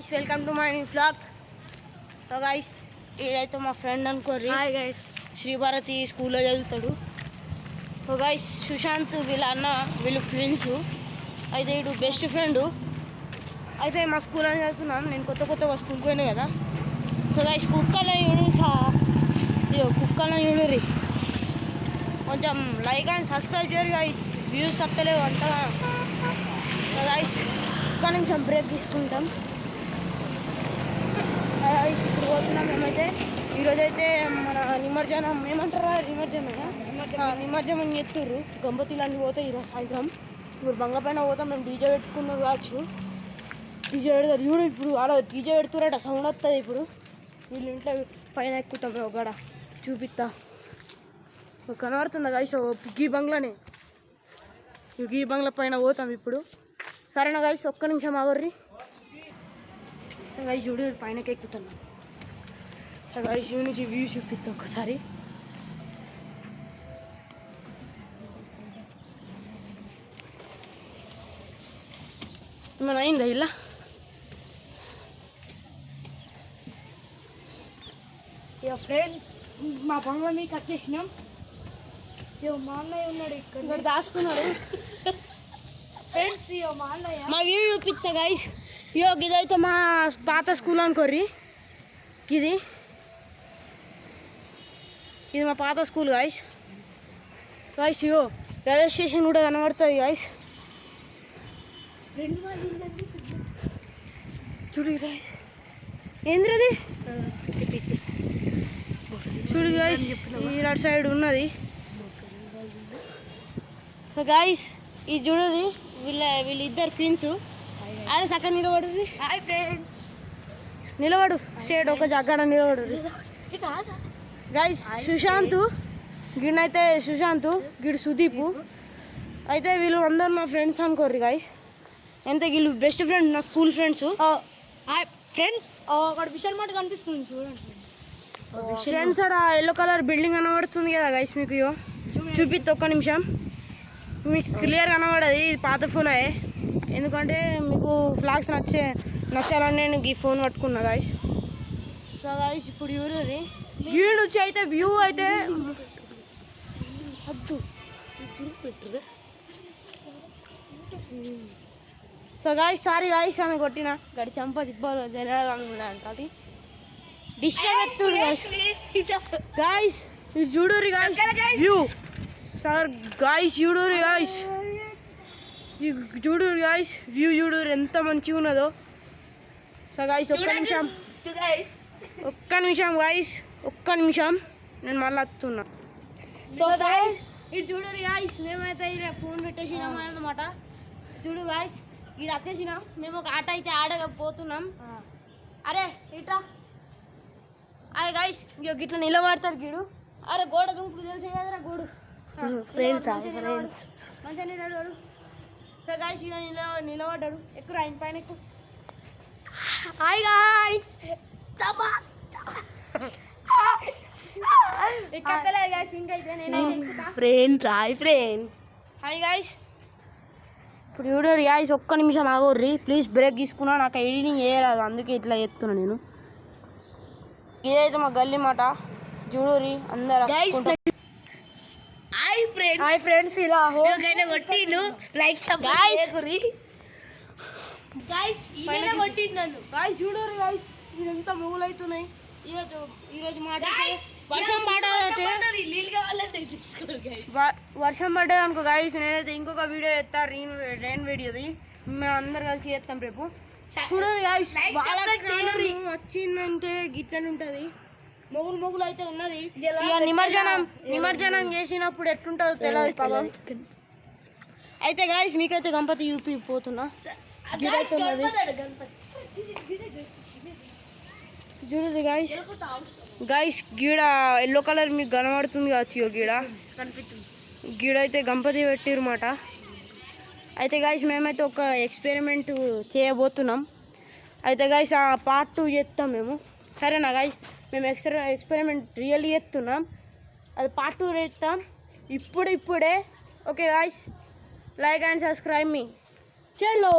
guys, welcome to my new vlog. So guys, ఈడైతే మా friend అనుకోర్రి. Hi guys. శ్రీభారతి స్కూల్లో చదువుతాడు. సో గైస్, సుశాంత్ వీళ్ళ అన్న వీళ్ళు ఫ్రెండ్స్. అయితే వీడు బెస్ట్ ఫ్రెండ్. అయితే మా స్కూల్ అని చదువుతున్నాను. నేను కొత్త స్కూల్కి పోయినా కదా. సో గైస్, కుక్కలను చూడుర్రి. కొంచెం లైక్ అండ్ సబ్స్క్రైబ్ చేయరు గైస్. వ్యూస్ వస్తలేవు అంతగా. సో గైస్, ఒక్క నిమిషం బ్రేక్ తీసుకుంటాం. ఇప్పుడు పోతున్నాం మేమైతే. ఈరోజైతే మన నిమజ్జనం ఏమంటారా, నిమజ్జనం ఎత్తుర్రు. గంపతిలాంటి పోతే ఈరోజు సాయంత్రం. ఇప్పుడు బంగ పైన పోతాం. మేము డీజే పెట్టుకున్నాం కావచ్చు. డీజే పెడతారు చూడు. ఇప్పుడు ఆడ డీజే పెడుతురట, సౌండ్ వస్తుంది. ఇప్పుడు వీళ్ళు ఇంట్లో పైన ఎక్కుతాం. ఒకడ చూపిస్తా. కనబడుతుందా గైస్? గీ బంగ్లానే. గీ బంగ్లా పైన పోతాం ఇప్పుడు. సరేనా గైస్, ఒక్క నిమిషం ఆవర్రి. గైస్ చూడు, పైనకి ఎక్కుతున్నాం. గైస్ నుంచి వ్యూ చూపిస్తాం ఒకసారి. ఏమైనా అయిందా ఇలా? ఇక ఫ్రెండ్స్, మా బంగ్లా మీకు వచ్చేసినాం. మా అన్నయ్య ఉన్నాడు ఇక్కడ దాచుకున్నాడు. ఫ్రెండ్స్, మా అన్నయ్య మా వ్యూ చూపిస్తా గైస్. ఇదైతే మా పాత స్కూల్ అనుకోర్రి. ఇది మా పాత స్కూల్ గైస్. రైల్వే స్టేషన్ కూడా కనబడుతుంది గైస్. చూడు గైస్, ఏంద్రది? చూడు గైస్, ఈ రైట్ సైడ్ ఉన్నది. సో గైస్, ఇది చూడండి, వీళ్ళిద్దరు క్వీన్స్. అరే సక్క నిలబడు. Hi friends. నిలబడు, స్టేట్ ఒక జగ్గడ నిలబడు గైస్. సుశాంత్ గిన్నైతే సుశాంత్, గిడు సుదీప్. అయితే వీళ్ళు అందరు నా ఫ్రెండ్స్ అనుకోర్రి గైస్. ఎంత వీళ్ళు బెస్ట్ ఫ్రెండ్స్, నా స్కూల్ ఫ్రెండ్స్. హాయ్ ఫ్రెండ్స్, అక్కడ విశాల్ మాట కనిపిస్తుంది చూడండి ఫ్రెండ్స్. అక్కడ ఎల్లో కలర్ బిల్డింగ్ కనబడుతుంది కదా గైస్. మీకు చూపిస్తా ఒక్క నిమిషం. మీకు క్లియర్ కనబడది. ఇది పాత ఫోన్ అయ్యే, ఎందుకంటే మీకు ఫ్లాగ్స్ నచ్చాలని నేను ఈ ఫోన్ పట్టుకున్నా గైస్. సో గైస్, ఇప్పుడు చూడండి, వీడి నుంచి అయితే వ్యూ అయితే వద్దు. సో గైస్, సారీ గైస్ అని కొట్టిన గడి చంప తిప్పాలి జనాలు డిస్టర్బ్ ఎత్తుడు గైస్. గైస్ ఇది చూడుర్రి గైస్, వ్యూ. సార్ గైస్ చూడుర్రి గైస్, చూడుర్రి గైస్, వ్యూ చూడుర్రి ఎంత మంచిగా ఉన్నదో. సో గైస్, ఒక్క నిమిషం నేను మళ్ళీ వస్తున్నా. సో గైస్, ఇది చూడుర్రి గైస్, మేమైతే ఇలా ఫోన్ పెట్టేసినాం అన్నమాట. చూడు గైస్, ఇది వచ్చేసినాం. మేము ఒక ఆట అయితే ఆడకపోతున్నాం. అరే ఇట్లా, అరే గైస్, గిట్లా నిలబడతారు గీడు. అరే గోడ దుంకుడు తెలిసే కదరా గోడు. మంచిగా నిలబడు. సో గైస్, ఇక నిలబడ్డాడు. ఎక్కువ ఆయన పైన ఎక్కువ. Hi guys. ఎక్కలేదు గైస్, ఇంకైతే friends. Hi friends. Hi guys. ఇప్పుడు చూడండి గైస్, ఒక్క నిమిషం ఆగోర్రి ప్లీజ్. బ్రేక్ తీసుకున్నా, నాకు ఎడిటింగ్ చేయరాదు, అందుకే ఇట్లా చెప్తున్నా నేను. ఇదైతే మా గల్లీ మాట. చూడుర్రి అందరు. హాయ్ ఫ్రెండ్స్, ఇలా కొట్టిండు లైక్ చేయకుర్రి గైస్. ఈయన కొట్టిండు గైస్. చూడుర్రి గైస్, ఇదంతా మొగులు అవుతున్నాయి. ఈరోజు మాట వర్షం వర్షం పడ్డది అనుకో గైస్, నేనైతే ఇంకొక వీడియో చేస్తా, రెయిన్ వీడియోది. మేము అందరు కలిసి చేస్తాం రేపు. చూడండి గైస్, వచ్చిందంటే గిట్టని ఉంటుంది. మొగులు అయితే ఉన్నది. ఇక నిమజ్జనం చేసినప్పుడు ఎట్లుంటుందో తెలియదు పాపం. అయితే గైస్, మీకైతే గణపతి యూపీ పోతున్నా. చూడండి గైస్, గీడ ఎల్లో కలర్ మీకు కనబడుతుంది కావచ్చు. గీడైతే గణపతి పెట్టిరన్నమాట. అయితే గైస్, మేమైతే ఒక ఎక్స్పెరిమెంట్ చేయబోతున్నాం. అయితే గైస్, ఆ పార్ట్ 2 చేస్తాం మేము. సరేనా గైస్? మేము ఎక్స్పెరిమెంట్ రియల్లీ చేస్తున్నాం. అది పార్ట్ 2 చేస్తాం ఇప్పుడే. Okay guys, like and subscribe మీ. చలో.